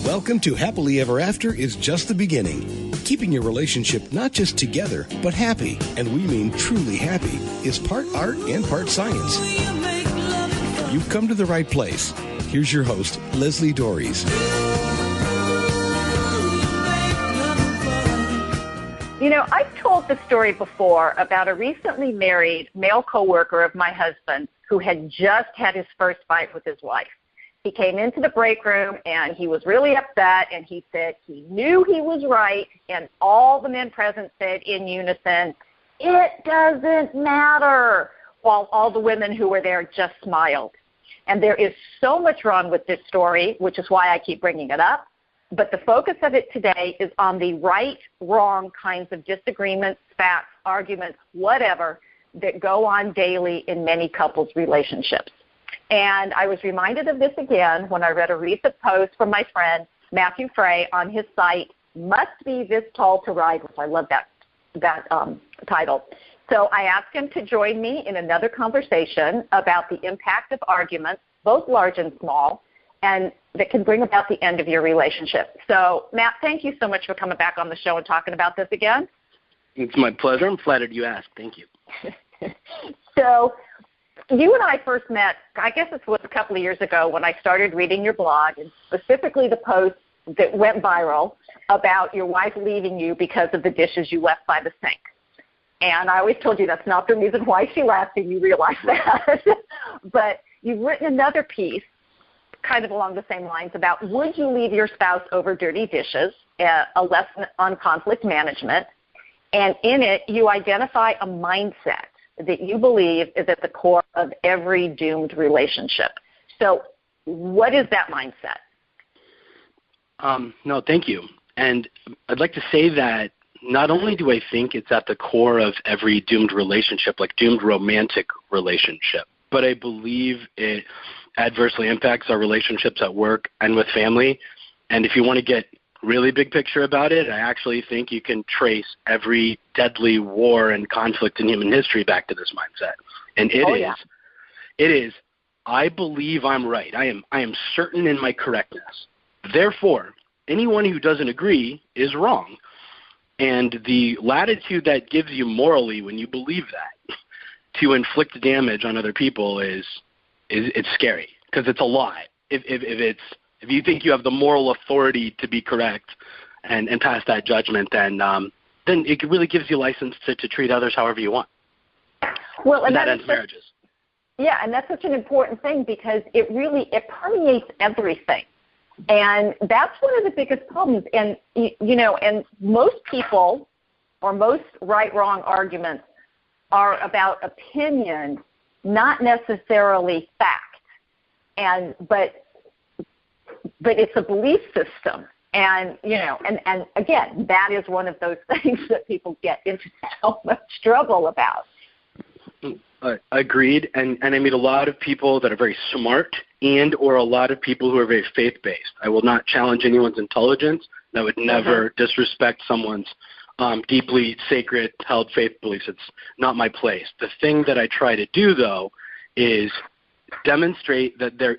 Welcome to Happily Ever After is just the beginning. Keeping your relationship not just together, but happy, and we mean truly happy, is part art and part science. You've come to the right place. Here's your host, Leslie Dories. You know, I've told the story before about a recently married male coworker of my husband who had just had his first fight with his wife. He came into the break room, and he was really upset, and he said he knew he was right, and all the men present said in unison, "It doesn't matter," while all the women who were there just smiled. And there is so much wrong with this story, which is why I keep bringing it up, but the focus of it today is on the right, wrong kinds of disagreements, facts, arguments, whatever, that go on daily in many couples' relationships. And I was reminded of this again when I read a recent post from my friend Matthew Frey on his site, Must Be This Tall to Ride With. I love that title. So I asked him to join me in another conversation about the impact of arguments, both large and small, and that can bring about the end of your relationship. So, Matt, thank you so much for coming back on the show and talking about this again. It's my pleasure. I'm flattered you asked. Thank you. So you and I first met, I guess it was a couple of years ago when I started reading your blog, and specifically the post that went viral about your wife leaving you because of the dishes you left by the sink. And I always told you that's not the reason why she left, and you realize that. But you've written another piece kind of along the same lines about would you leave your spouse over dirty dishes, a lesson on conflict management. And in it, you identify a mindset that you believe is at the core of every doomed relationship. So what is that mindset? No, thank you. And I'd like to say that not only do I think it's at the core of every doomed relationship, like doomed romantic relationship, but I believe it adversely impacts our relationships at work and with family. And if you want to get really big picture about it, I actually think you can trace every deadly war and conflict in human history back to this mindset. And it is, I believe I'm right. I am certain in my correctness. Therefore, anyone who doesn't agree is wrong. And the latitude that gives you morally when you believe that to inflict damage on other people is it's scary because it's a lie. If you think you have the moral authority to be correct and pass that judgment, then it really gives you license to treat others however you want. Well, and that ends marriages. Yeah, and that's such an important thing because it permeates everything. And that's one of the biggest problems. And, and most people or most right-wrong arguments are about opinion, not necessarily fact. But it's a belief system. And, and again, that is one of those things that people get into so much trouble about. Agreed. And I meet a lot of people that are very smart and or a lot of people who are very faith-based. I will not challenge anyone's intelligence. I would never disrespect someone's deeply sacred held faith beliefs. It's not my place. The thing that I try to do, though, is demonstrate that there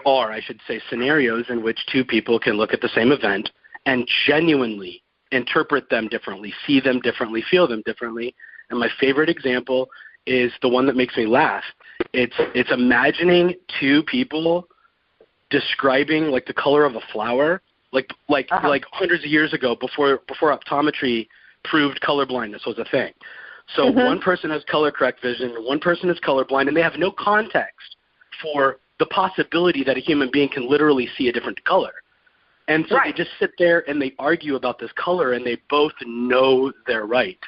are scenarios in which two people can look at the same event and genuinely interpret them differently, see them differently, feel them differently. And my favorite example is the one that makes me laugh. It's imagining two people describing like the color of a flower, like hundreds of years ago before optometry proved colorblindness was a thing. So one person has color correct vision, one person is colorblind, and they have no context for the possibility that a human being can literally see a different color. And so they just sit there and they argue about this color, and they both know they're right.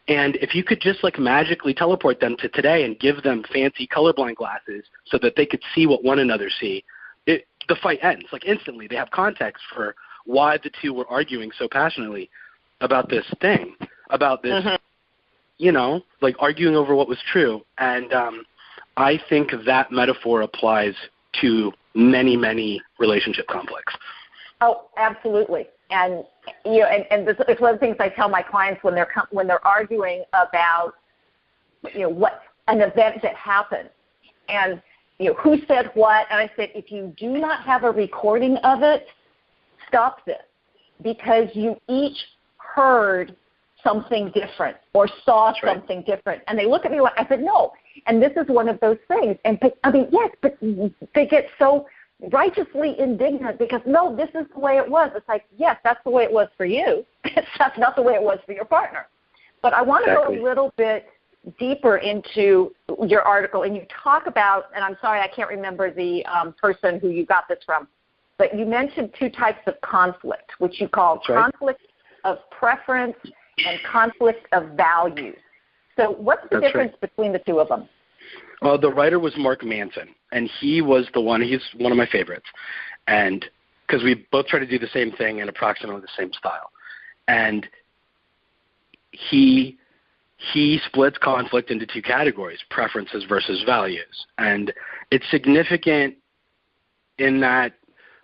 And if you could just like magically teleport them to today and give them fancy colorblind glasses so that they could see what one another see, the fight ends. Like instantly, they have context for why the two were arguing so passionately about this thing, about this, like arguing over what was true. And I think that metaphor applies to many, many relationship conflicts. Oh, absolutely. And and it's one of the things I tell my clients when they're arguing about what an event that happened. And who said what? And I said, if you do not have a recording of it, stop this, because you each heard something different or saw something different. And they look at me like, I said, no. And this is one of those things. And I mean, yes, but they get so righteously indignant because, no, this is the way it was. It's like, yes, that's the way it was for you. That's not the way it was for your partner. But I want to go a little bit deeper into your article, and you talk about, and I'm sorry, I can't remember the person who you got this from, but you mentioned two types of conflict, which you call conflict of preference and conflict of values. So what's the difference between the two of them? The writer was Mark Manson, and he was the one, he's one of my favorites, and because we both try to do the same thing in approximately the same style. And he splits conflict into two categories, preferences versus values. And it's significant in that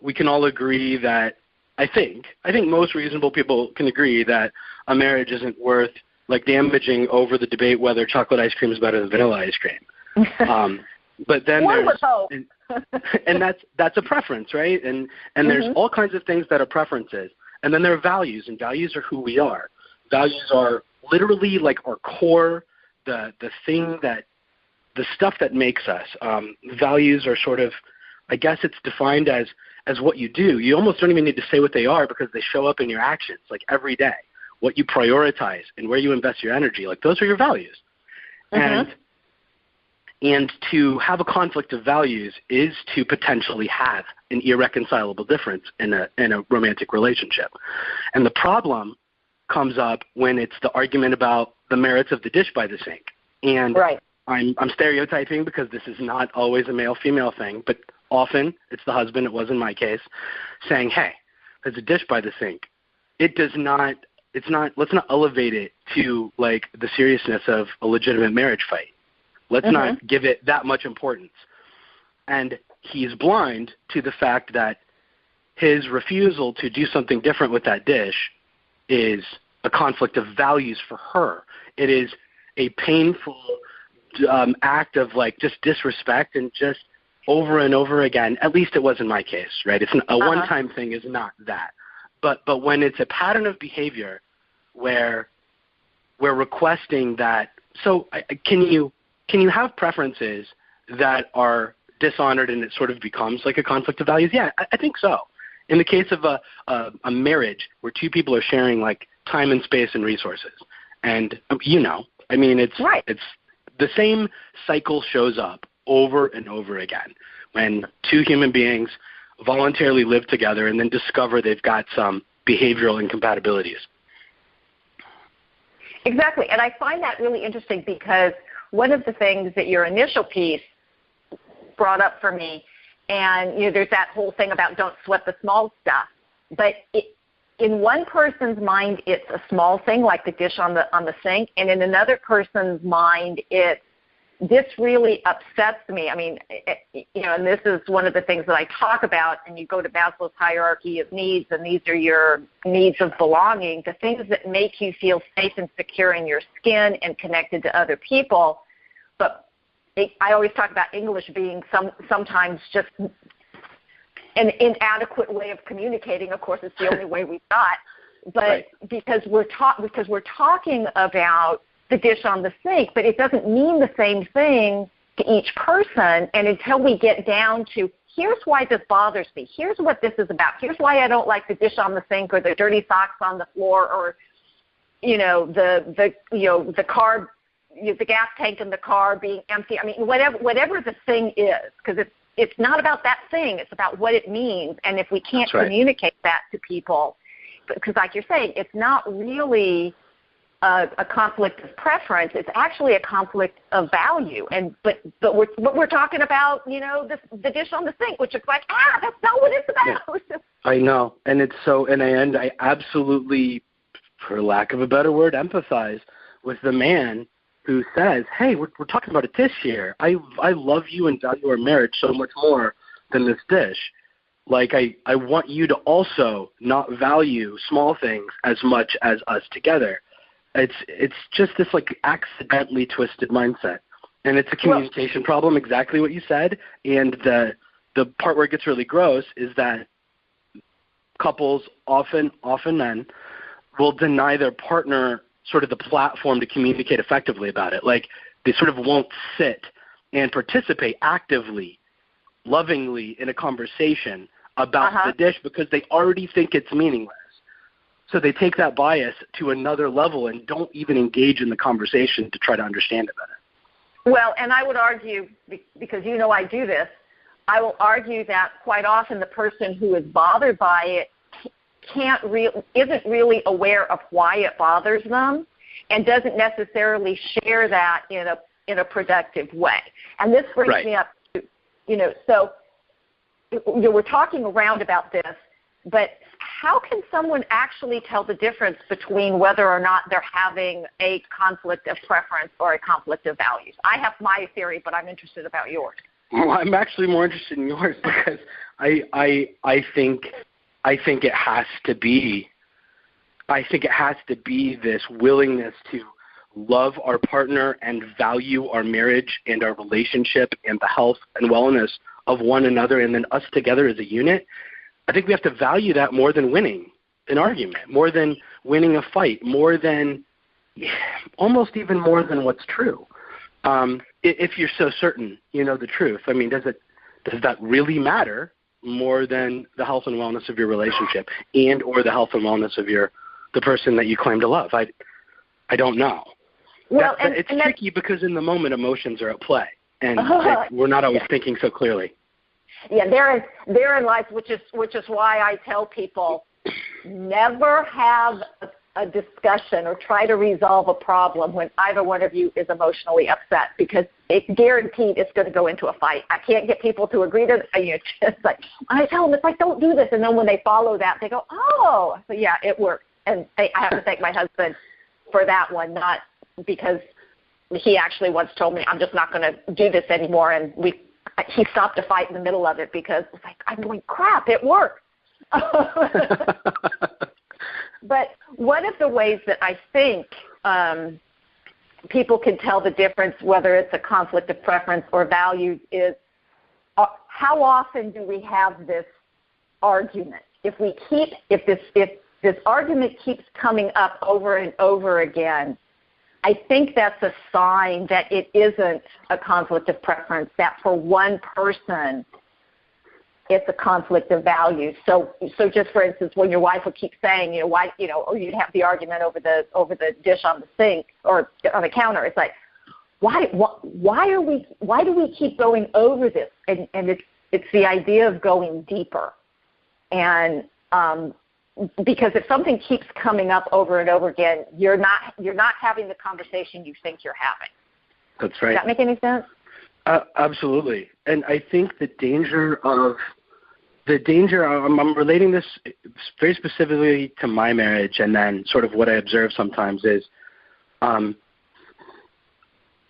we can all agree that, I think most reasonable people can agree that a marriage isn't worth like damaging over the debate whether chocolate ice cream is better than vanilla ice cream. But then and that's a preference, right? And there's all kinds of things that are preferences. And then there are values, and values are who we are. Values are literally like our core, the thing that, the stuff that makes us. Values are sort of, I guess it's defined as what you do. You almost don't even need to say what they are because they show up in your actions, like every day. What you prioritize and where you invest your energy, like those are your values. And to have a conflict of values is to potentially have an irreconcilable difference in a romantic relationship. And the problem comes up when it's the argument about the merits of the dish by the sink. And I'm stereotyping because this is not always a male-female thing, but often it's the husband, it was in my case, saying, hey, there's a dish by the sink. Let's not elevate it to like the seriousness of a legitimate marriage fight. Let's not give it that much importance. And he's blind to the fact that his refusal to do something different with that dish is a conflict of values for her. It is a painful act of like just disrespect, and just over and over again, at least it was in my case, right? It's a one-time thing is not that. But when it's a pattern of behavior where we're requesting that, so can you have preferences that are dishonored and it sort of becomes like a conflict of values? Yeah, I think so. In the case of a marriage where two people are sharing like time and space and resources, and I mean, it's the same cycle shows up over and over again when two human beings voluntarily live together and then discover they've got some behavioral incompatibilities. Exactly, and I find that really interesting because one of the things that your initial piece brought up for me, and there's that whole thing about don't sweat the small stuff, but in one person's mind it's a small thing like the dish on the sink, and in another person's mind it's, this really upsets me. I mean, and this is one of the things that I talk about, and you go to Maslow's hierarchy of needs, and these are your needs of belonging, the things that make you feel safe and secure in your skin and connected to other people. But I always talk about English being sometimes just an inadequate way of communicating. Of course, it's the only way we've got. But because we're talking about the dish on the sink, but it doesn't mean the same thing to each person. And until we get down to, here's why this bothers me, here's what this is about, here's why I don't like the dish on the sink or the dirty socks on the floor, or the car, the gas tank in the car being empty. I mean, whatever the thing is, because it's not about that thing, it's about what it means. And if we can't communicate that to people, because like you're saying, it's not really a conflict of preference, it's actually a conflict of value. And but we're talking about, the dish on the sink, which is like, that's not what it's about. Yeah, I know. And it's so, and I absolutely, for lack of a better word, empathize with the man who says, hey, we're talking about a dish here. I love you and value our marriage so much more than this dish. Like, I want you to also not value small things as much as us together. It's just this, like, accidentally twisted mindset. And it's a communication problem, exactly what you said. And the part where it gets really gross is that couples, often men, will deny their partner sort of the platform to communicate effectively about it. Like, they sort of won't sit and participate actively, lovingly in a conversation about the dish because they already think it's meaningless. So they take that bias to another level and don't even engage in the conversation to try to understand it better. Well, and I would argue, because you know I do this, I will argue that quite often the person who is bothered by it isn't really aware of why it bothers them and doesn't necessarily share that in a productive way. And this brings me up to, so we're talking around about this, but how can someone actually tell the difference between whether or not they're having a conflict of preference or a conflict of values? I have my theory, but I'm interested about yours. Well, I'm actually more interested in yours because I think it has to be. I think it has to be this willingness to love our partner and value our marriage and our relationship and the health and wellness of one another and then us together as a unit. I think we have to value that more than winning an argument, more than winning a fight, more than almost even more than what's true. If you're so certain you know the truth, I mean, does that really matter more than the health and wellness of your relationship and or the health and wellness of the person that you claim to love? I don't know. Well, it's tricky because in the moment emotions are at play, and we're not always thinking so clearly. Yeah, therein lies, which is why I tell people never have a discussion or try to resolve a problem when either one of you is emotionally upset, because it's guaranteed it's going to go into a fight. I can't get people to agree to it. Just like, I tell them, it's like, don't do this. And then when they follow that, they go, oh, so yeah, it works. And I have to thank my husband for that one, not because he actually once told me, I'm just not going to do this anymore. And he stopped a fight in the middle of it because it's like, I'm going, crap, it worked. But one of the ways that I think people can tell the difference, whether it's a conflict of preference or values, is how often do we have this argument? If this argument keeps coming up over and over again, I think that's a sign that it isn't a conflict of preference, that for one person it's a conflict of values. So just for instance, when your wife would keep saying, why, or you'd have the argument over the dish on the sink or on the counter, it's like, why do we keep going over this? And it's the idea of going deeper. And because if something keeps coming up over and over again, you're not having the conversation you think you're having. That's right. Does that make any sense? Absolutely. And I think the danger, I'm relating this very specifically to my marriage, and then sort of what I observe sometimes is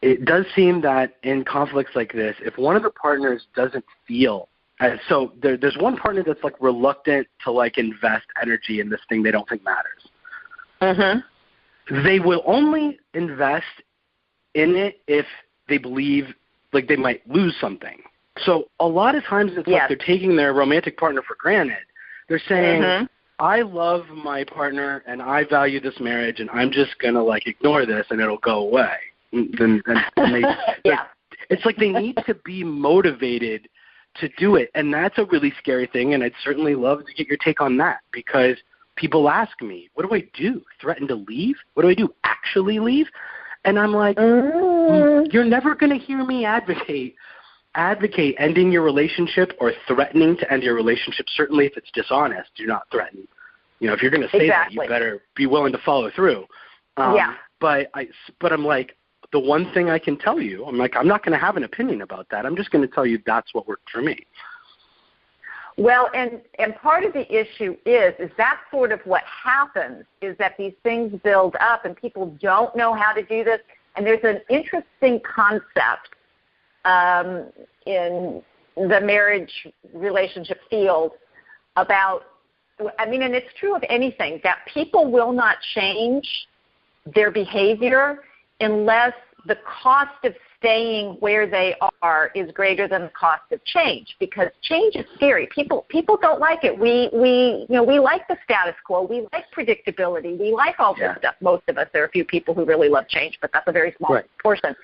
it does seem that in conflicts like this, if one of the partners doesn't feel so there's one partner that's like reluctant to like invest energy in this thing they don't think matters. Mm-hmm. They will only invest in it if they believe like they might lose something. So a lot of times it's like they're taking their romantic partner for granted. They're saying, I love my partner and I value this marriage and I'm just going to like ignore this and it'll go away. And it's like they need to be motivated to do it. And that's a really scary thing. And I'd certainly love to get your take on that, because people ask me, what do I do? Threaten to leave? What do I do? Actually leave? And I'm like, you're never going to hear me advocate ending your relationship or threatening to end your relationship. Certainly if it's dishonest, do not threaten. If you're going to say that, you better be willing to follow through. But I'm like, the one thing I can tell you, I'm not going to have an opinion about that. I'm just going to tell you that's what worked for me. Well, and part of the issue is that sort of what happens is that these things build up and people don't know how to do this. And there's an interesting concept in the marriage relationship field about, and it's true of anything, that people will not change their behavior unless the cost of staying where they are is greater than the cost of change, because change is scary. People don't like it. We like the status quo. We like predictability. We like all this stuff. Most of us. There are a few people who really love change, but that's a very small portion.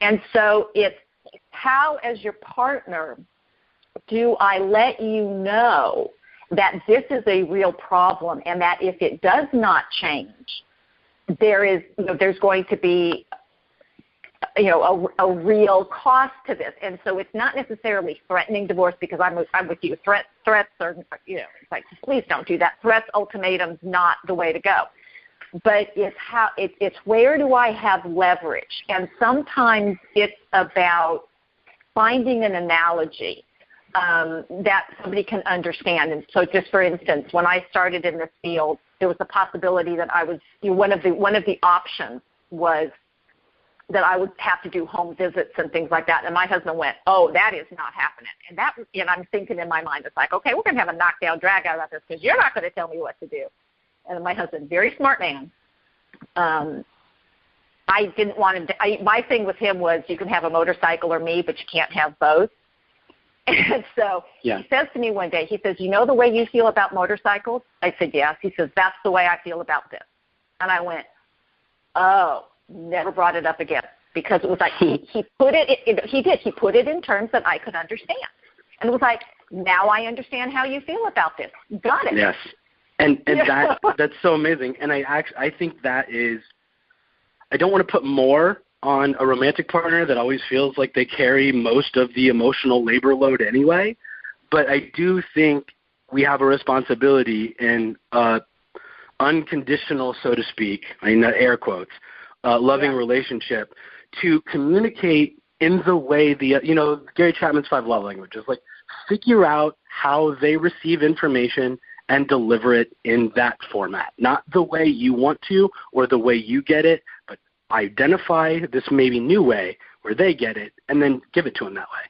And so it's how, as your partner, do I let you know that this is a real problem, and that if it does not change, there's going to be a real cost to this. And so it's not necessarily threatening divorce, because I'm with you. Threats are, it's like, please don't do that. Threats, ultimatums, not the way to go. But it's where do I have leverage? And sometimes it's about finding an analogy that somebody can understand. And so, just for instance, when I started in this field, there was a possibility that I was one of the options was that I would have to do home visits and things like that. And my husband went, "Oh, that is not happening." And I'm thinking in my mind, it's like, okay, we're going to have a knockdown, drag out about this, because you're not going to tell me what to do. And my husband, very smart man. I didn't want him to. My thing with him was, you can have a motorcycle or me, but you can't have both. And so he says to me one day, he says, "You know the way you feel about motorcycles?" I said, "Yes." He says, "That's the way I feel about this." And I went, "Oh." Never brought it up again, because it was like he put it in terms that I could understand. And it was like, now I understand how you feel about this. Got it. Yes. And that's so amazing. And I think that is, I don't want to put more on a romantic partner that always feels like they carry most of the emotional labor load anyway. But I do think we have a responsibility in unconditional, so to speak, I mean, air quotes, loving relationship, to communicate in the way Gary Chapman's 5 love languages, like, figure out how they receive information and deliver it in that format, not the way you want to or the way you get it, but identify this maybe new way where they get it and then give it to them that way.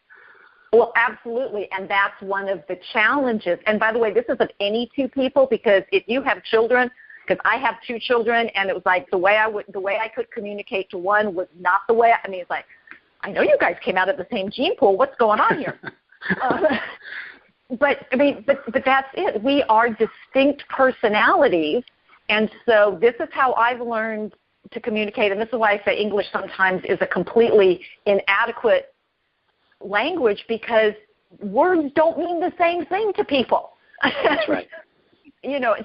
Well, absolutely, and that's one of the challenges. And by the way, this isn't any two people, because if you have children, because I have 2 children, and it was like the way I could communicate to one was not the way. It's like, I know you guys came out of the same gene pool. What's going on here? But that's it. We are distinct personalities, and so this is how I've learned to communicate. And this is why I say English sometimes is a completely inadequate language, because words don't mean the same thing to people. That's right.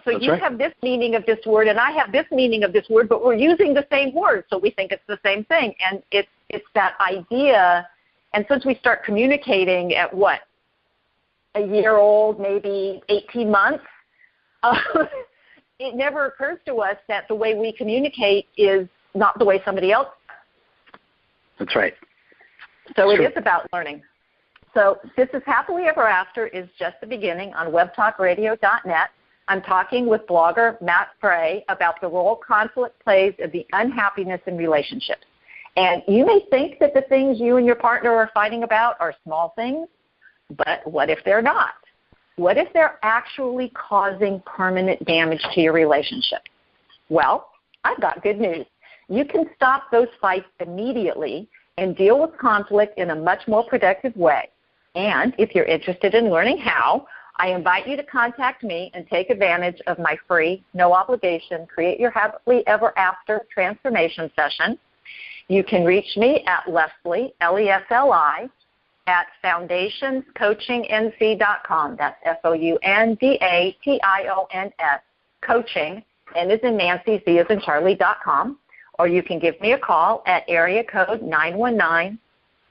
So you have this meaning of this word, and I have this meaning of this word, but we're using the same word, so we think it's the same thing. And it's that idea. And since we start communicating at a year old, maybe 18 months, it never occurs to us that the way we communicate is not the way somebody else does. That's right. So it is about learning. So This Is Happily Ever After is just the beginning on webtalkradio.net. I'm talking with blogger Matt Frey about the role conflict plays in the unhappiness in relationships. And you may think that the things you and your partner are fighting about are small things, but what if they're not? What if they're actually causing permanent damage to your relationship? Well, I've got good news. You can stop those fights immediately and deal with conflict in a much more productive way. And if you're interested in learning how, I invite you to contact me and take advantage of my free, no-obligation, Create Your Happily Ever After transformation session. You can reach me at Leslie, Lesli, at foundationscoachingnc.com. That's FOUNDATIONS, coaching, N as in Nancy, C as in Charlie.com. Or you can give me a call at area code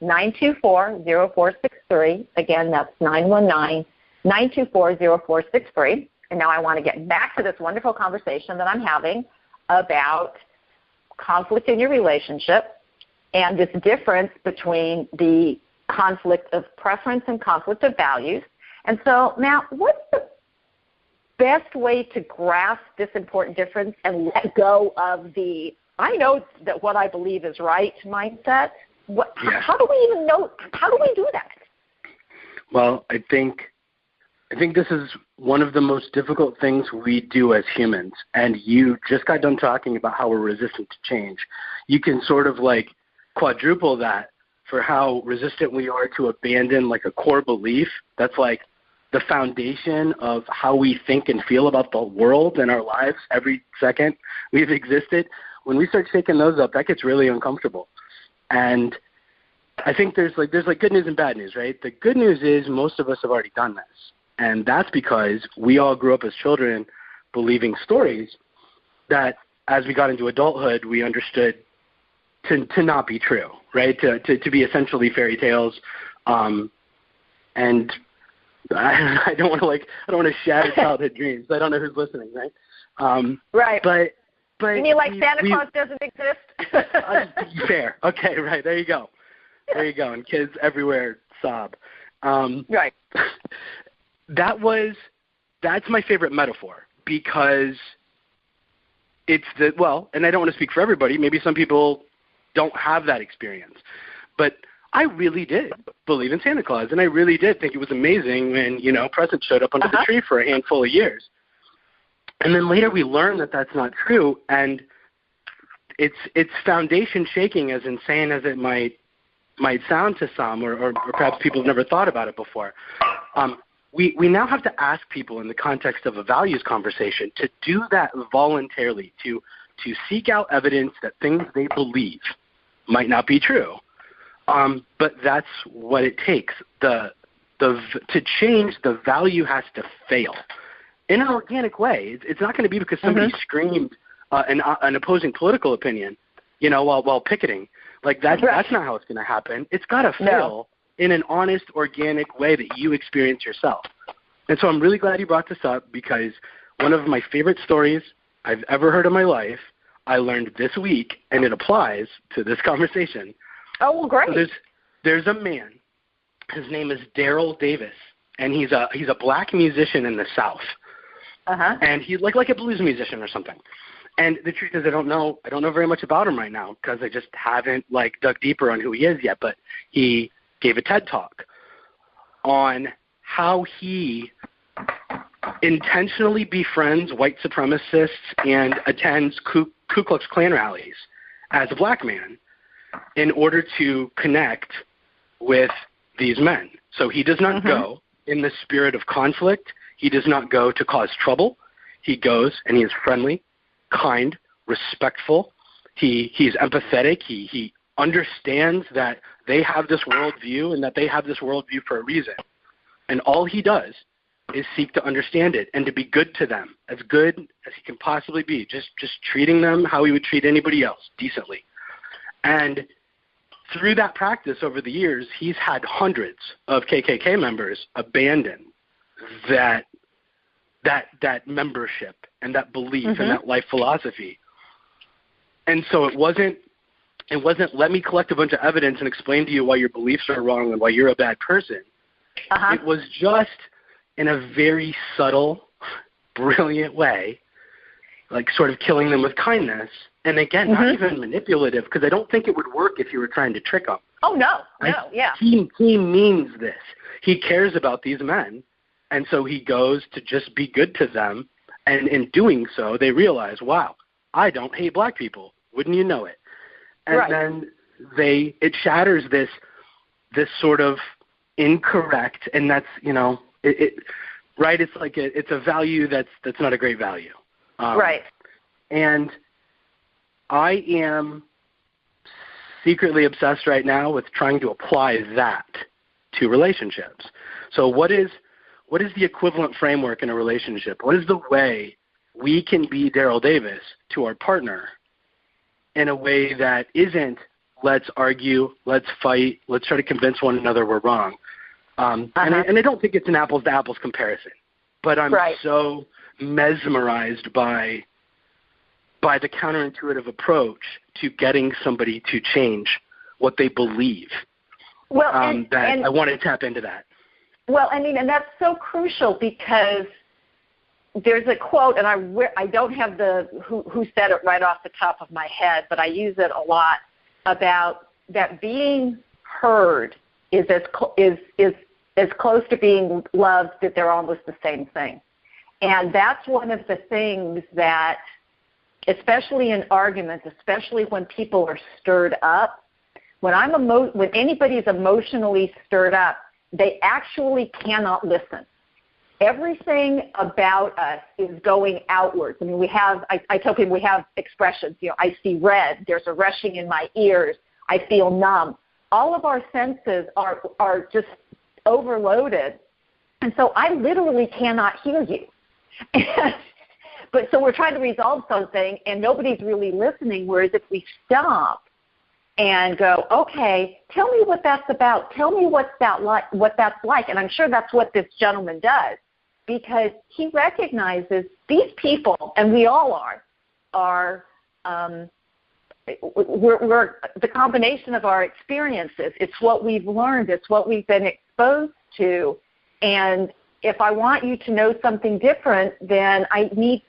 919-924-0463. Again, that's 919-924-0463. And now I want to get back to this wonderful conversation that I'm having about conflict in your relationship and this difference between the conflict of preference and conflict of values. And so now, what's the best way to grasp this important difference and let go of the I know that what I believe is right mindset? How do we even know? How do we do that? Well, I think this is one of the most difficult things we do as humans. And you just got done talking about how we're resistant to change. You can sort of like quadruple that for how resistant we are to abandon like a core belief that's like the foundation of how we think and feel about the world and our lives every second we've existed. When we start shaking those up, that gets really uncomfortable. And I think there's good news and bad news, right? The good news is most of us have already done this. And that's because we all grew up as children believing stories that as we got into adulthood, we understood to not be true, right? To be essentially fairy tales. And I don't want to shatter childhood dreams. I don't know who's listening, right? Right. But you mean like Santa Claus doesn't exist? Fair. Okay, right. There you go. There you go. And kids everywhere sob. Right. That's my favorite metaphor because it's and I don't want to speak for everybody. Maybe some people don't have that experience. But I really did believe in Santa Claus, and I really did think it was amazing when, presents showed up under the tree for a handful of years. And then later we learned that that's not true, and it's foundation shaking, as insane as it might sound to some, or perhaps people have never thought about it before. We now have to ask people in the context of a values conversation to do that voluntarily, to seek out evidence that things they believe might not be true. But that's what it takes. To change, the value has to fail in an organic way. It's not going to be because somebody screamed an opposing political opinion, while picketing. Like that's not how it's going to happen. It's got to fail in an honest, organic way that you experience yourself. And so I'm really glad you brought this up because one of my favorite stories I've ever heard in my life, I learned this week, and it applies to this conversation. Oh, well, great. So there's a man. His name is Daryl Davis, and he's a black musician in the South. And he's like a blues musician or something. And the truth is, I don't know very much about him right now because I just haven't dug deeper on who he is yet. But he gave a TED Talk on how he intentionally befriends white supremacists and attends Ku Klux Klan rallies as a black man in order to connect with these men. So he does not go in the spirit of conflict. He does not go to cause trouble. He goes and he is friendly, kind, respectful. He's empathetic. He understands that they have this worldview and that they have this worldview for a reason. And all he does is seek to understand it and to be good to them, as good as he can possibly be, just treating them how he would treat anybody else, decently. And through that practice over the years, he's had hundreds of KKK members abandon that membership and that belief and that life philosophy. And so it wasn't let me collect a bunch of evidence and explain to you why your beliefs are wrong and why you're a bad person. It was just in a very subtle, brilliant way, sort of killing them with kindness. And again, not even manipulative, because I don't think it would work if you were trying to trick them. Oh, no, yeah. He means this. He cares about these men, and so he goes to just be good to them. And in doing so, they realize, wow, I don't hate black people. Wouldn't you know it? And then it shatters this sort of incorrect, and that's, right? It's it's a value that's not a great value. And I am secretly obsessed right now with trying to apply that to relationships. So what is the equivalent framework in a relationship? What is the way we can be Daryl Davis to our partner in a way that isn't let's argue, let's fight, let's try to convince one another we're wrong? And I don't think it's an apples-to-apples comparison, but I'm so mesmerized by the counterintuitive approach to getting somebody to change what they believe. Well, I want to tap into that. Well, and that's so crucial because there's a quote, and I don't have who said it right off the top of my head, but I use it a lot about that being heard is as close to being loved that they're almost the same thing. And that's one of the things that, especially in arguments, especially when people are stirred up, when anybody's emotionally stirred up, they actually cannot listen. Everything about us is going outwards. I mean, I tell people we have expressions. I see red. There's a rushing in my ears. I feel numb. All of our senses are just overloaded. And so I literally cannot hear you. But so we're trying to resolve something, and nobody's really listening, whereas if we stop and go, okay, tell me what that's about. Tell me what that's like. And I'm sure that's what this gentleman does, because he recognizes these people, and we all are we're the combination of our experiences. It's what we've learned. It's what we've been exposed to. And if I want you to know something different, then I need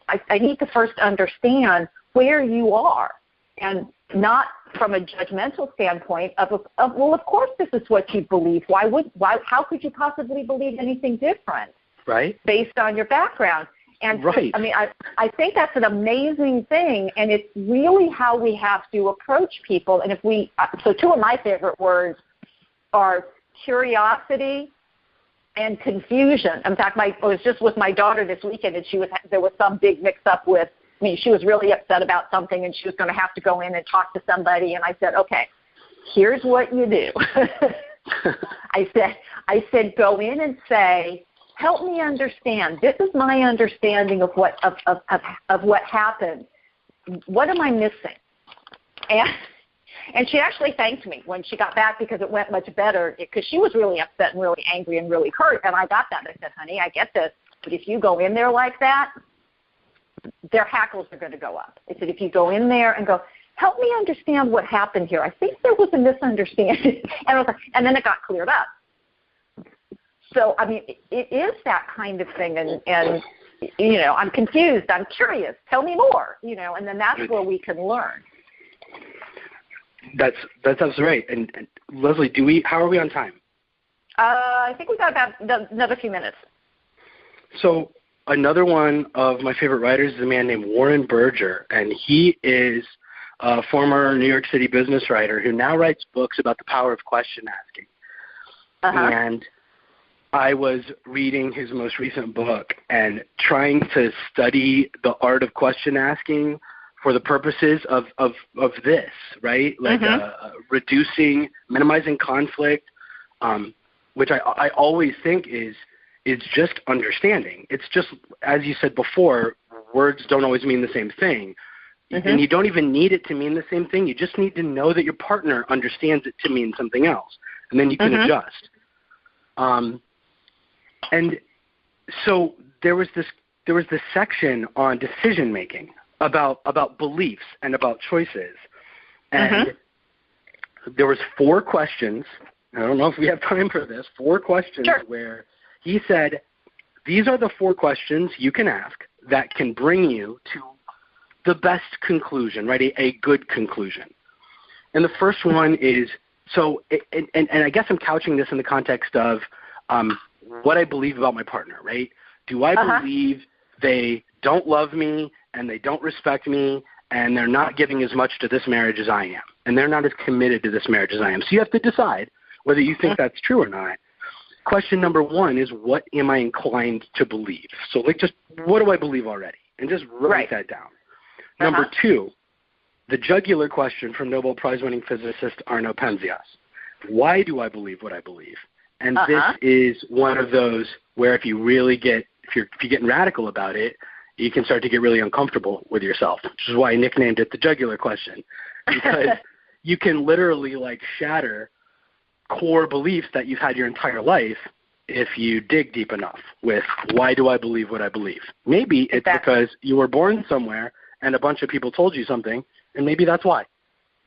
to first understand where you are, and not from a judgmental standpoint of well, of course this is what you believe. How could you possibly believe anything different? Right. Based on your background. And right. I mean, I think that's an amazing thing, and it's really how we have to approach people. And so two of my favorite words are curiosity and confusion. In fact, I was just with my daughter this weekend, and there was some big mix-up with, she was really upset about something, and she was going to have to go in and talk to somebody. And I said, okay, here's what you do. I said, go in and say, help me understand. This is my understanding of what happened. What am I missing? And she actually thanked me when she got back, because it went much better, because she was really upset and really angry and really hurt. And I got that. I said, honey, I get this, but if you go in there like that, their hackles are going to go up. I said, if you go in there and go, help me understand what happened here. I think there was a misunderstanding. And then it got cleared up. So, I mean, it is that kind of thing. And I'm confused. I'm curious. Tell me more, and then that's where we can learn. That's absolutely right. And Leslie, how are we on time? I think we've got about another few minutes. So another one of my favorite writers is a man named Warren Berger, and he is a former New York City business writer who now writes books about the power of question asking. Uh-huh. And I was reading his most recent book and trying to study the art of question asking for the purposes of this, right? Like reducing, minimizing conflict, which I always think is just understanding. It's just, as you said before, words don't always mean the same thing. Mm-hmm. And you don't even need it to mean the same thing. You just need to know that your partner understands it to mean something else, and then you can adjust. And so there was this section on decision making about beliefs and about choices, and there was 4 questions. I don't know if we have time for this. 4 questions where he said, these are the 4 questions you can ask that can bring you to the best conclusion, right? A good conclusion. And the first one is, and I guess I'm couching this in the context of what I believe about my partner, right? Do I believe they don't love me and they don't respect me and they're not giving as much to this marriage as I am, and they're not as committed to this marriage as I am? So you have to decide whether you think that's true or not. Question number 1 is, what am I inclined to believe? So just what do I believe already? And just write that down. Number 2, the jugular question from Nobel Prize-winning physicist Arno Penzias. Why do I believe what I believe? And this is one of those where if you you're getting radical about it, you can start to get really uncomfortable with yourself, which is why I nicknamed it the jugular question, because you can literally shatter core beliefs that you've had your entire life if you dig deep enough with, why do I believe what I believe? Maybe it's because you were born somewhere and a bunch of people told you something, and maybe that's why.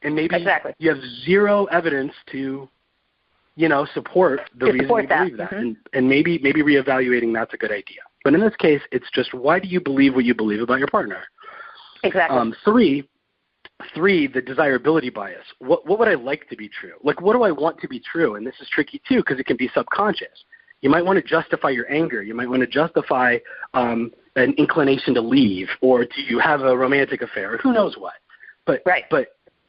And maybe you have zero evidence to support the reason you believe that. And maybe reevaluating that's a good idea. But in this case, it's just, why do you believe what you believe about your partner? Exactly. 3, the desirability bias. What would I like to be true? What do I want to be true? And this is tricky too, because it can be subconscious. You might want to justify your anger. You might want to justify an inclination to leave, or do you have a romantic affair, or who knows what. But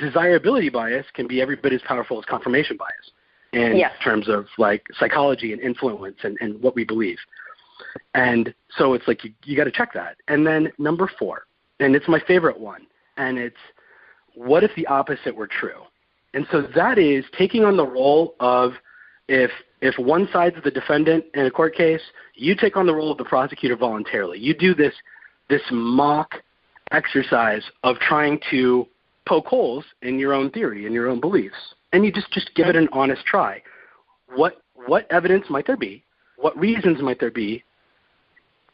desirability bias can be every bit as powerful as confirmation bias in terms of like psychology and influence and what we believe. And so it's like you got to check that. And then number 4, and it's my favorite one, and it's what if the opposite were true? And so that is taking on the role of if one side's the defendant in a court case, you take on the role of the prosecutor voluntarily. You do this mock exercise of trying to poke holes in your own theory and your own beliefs, and you just give it an honest try. What evidence might there be? What reasons might there be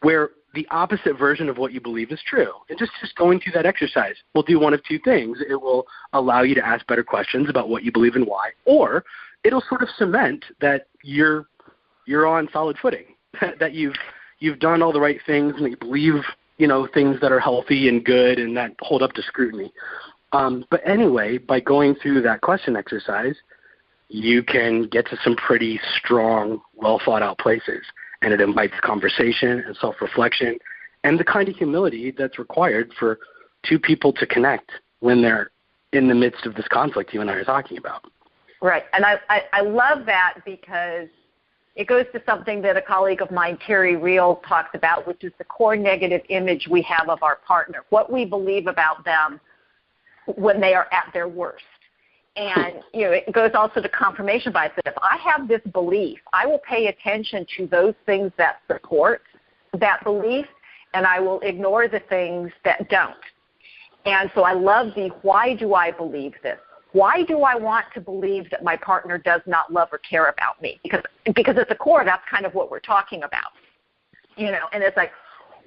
where the opposite version of what you believe is true? And just going through that exercise will do one of two things. It will allow you to ask better questions about what you believe and why, or it'll sort of cement that you're on solid footing, that you've done all the right things and that you believe, things that are healthy and good and that hold up to scrutiny. But anyway, by going through that question exercise, you can get to some pretty strong, well-thought-out places. And it invites conversation and self-reflection and the kind of humility that's required for two people to connect when they're in the midst of this conflict you and I are talking about. Right. And I love that because it goes to something that a colleague of mine, Terry Real, talks about, which is the core negative image we have of our partner, what we believe about them when they are at their worst. And, it goes also to confirmation bias, that if I have this belief, I will pay attention to those things that support that belief, and I will ignore the things that don't. And so I love the why do I believe this? Why do I want to believe that my partner does not love or care about me? Because at the core, that's kind of what we're talking about. And it's like,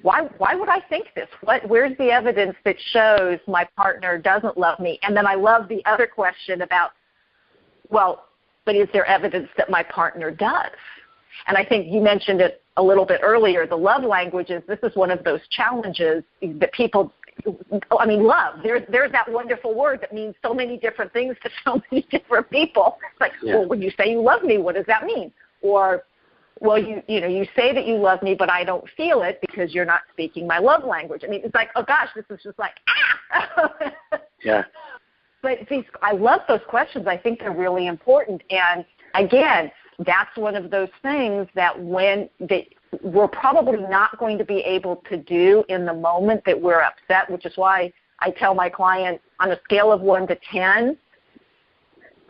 why would I think this? Where's the evidence that shows my partner doesn't love me? And then I love the other question about, well, but is there evidence that my partner does? And I think you mentioned it a little bit earlier, the love languages. This is one of those challenges that people, love. There's that wonderful word that means so many different things to so many different people. It's like, well, when you say you love me, what does that mean? Or, well, you say that you love me, but I don't feel it because you're not speaking my love language. It's like, oh gosh, this is just like, Yeah. But I love those questions. I think they're really important. And again, that's one of those things that we're probably not going to be able to do in the moment that we're upset, which is why I tell my clients on a scale of 1 to 10,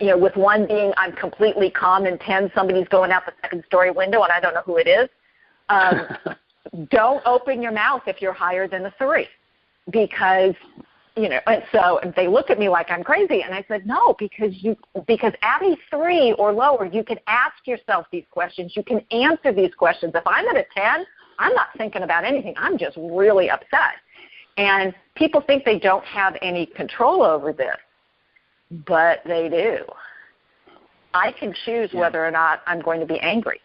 with 1 being I'm completely calm and 10 somebody's going out the second-story window and I don't know who it is, don't open your mouth if you're higher than a 3 because, and so they look at me like I'm crazy. And I said, no, because at a 3 or lower, you can ask yourself these questions. You can answer these questions. If I'm at a 10, I'm not thinking about anything. I'm just really upset. And people think they don't have any control over this. But they do. I can choose whether or not I'm going to be angry.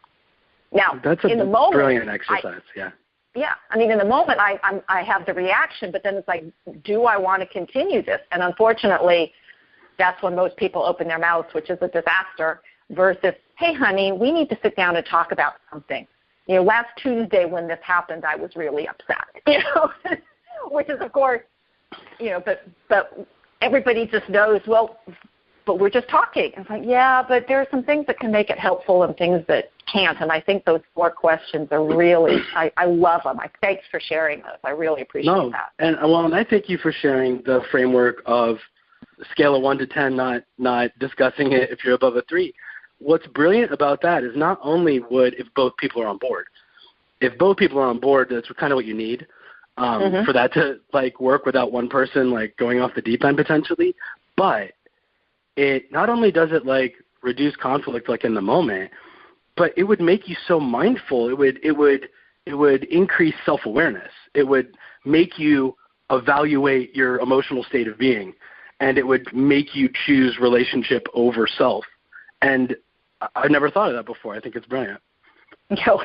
Now, that's a brilliant exercise, Yeah, in the moment I have the reaction, but then it's like, do I want to continue this? And unfortunately, that's when most people open their mouths, which is a disaster, versus, hey, honey, we need to sit down and talk about something. Last Tuesday when this happened, I was really upset, which is, of course, but everybody just knows, well, but we're just talking. It's like, yeah, but there are some things that can make it helpful and things that can't. And I think those 4 questions are really, I love them. Thanks for sharing those. I really appreciate that. And I thank you for sharing the framework of scale of 1 to 10, not discussing it if you're above a 3. What's brilliant about that is not only if both people are on board. If both people are on board, that's kind of what you need. For that to work without one person going off the deep end potentially, but it not only does it reduce conflict in the moment, but it would make you so mindful. It would increase self-awareness. It would make you evaluate your emotional state of being, and it would make you choose relationship over self. And I've never thought of that before. I think it's brilliant.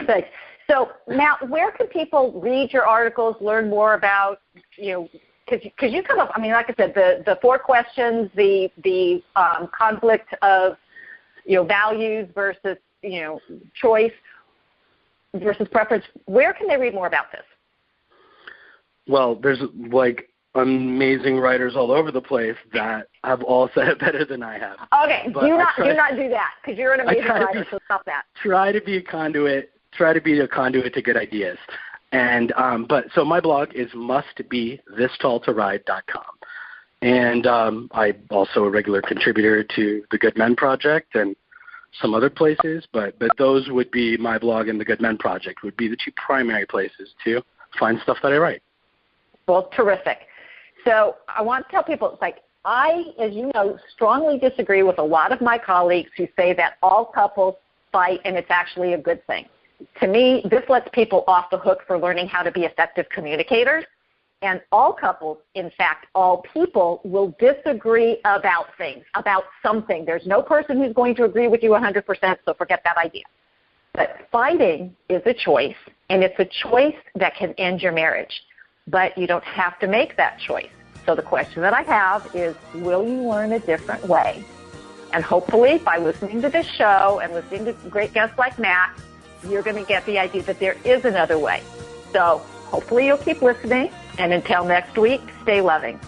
Thanks. So, Matt, where can people read your articles, learn more about, because you come up, like I said, the 4 questions, the conflict of, values versus, choice versus preference. Where can they read more about this? Well, there's amazing writers all over the place that have all said it better than I have. Okay, do not do that, because you're an amazing writer, so stop that. Try to be a conduit to good ideas. And so my blog is mustbethistalltoride.com. And I'm also a regular contributor to the Good Men Project and some other places, but those would be my blog, and the Good Men Project would be the two primary places to find stuff that I write. Well, terrific. So I want to tell people, it's like, I, as you know, strongly disagree with a lot of my colleagues who say that all couples fight and it's actually a good thing. To me, this lets people off the hook for learning how to be effective communicators. And all couples, in fact, all people will disagree about things, about something. There's no person who's going to agree with you 100%, so forget that idea. But fighting is a choice, and it's a choice that can end your marriage. But you don't have to make that choice. So the question that I have is, will you learn a different way? And hopefully, by listening to this show and listening to great guests like Matt, you're going to get the idea that there is another way. So hopefully you'll keep listening. And until next week, stay loving.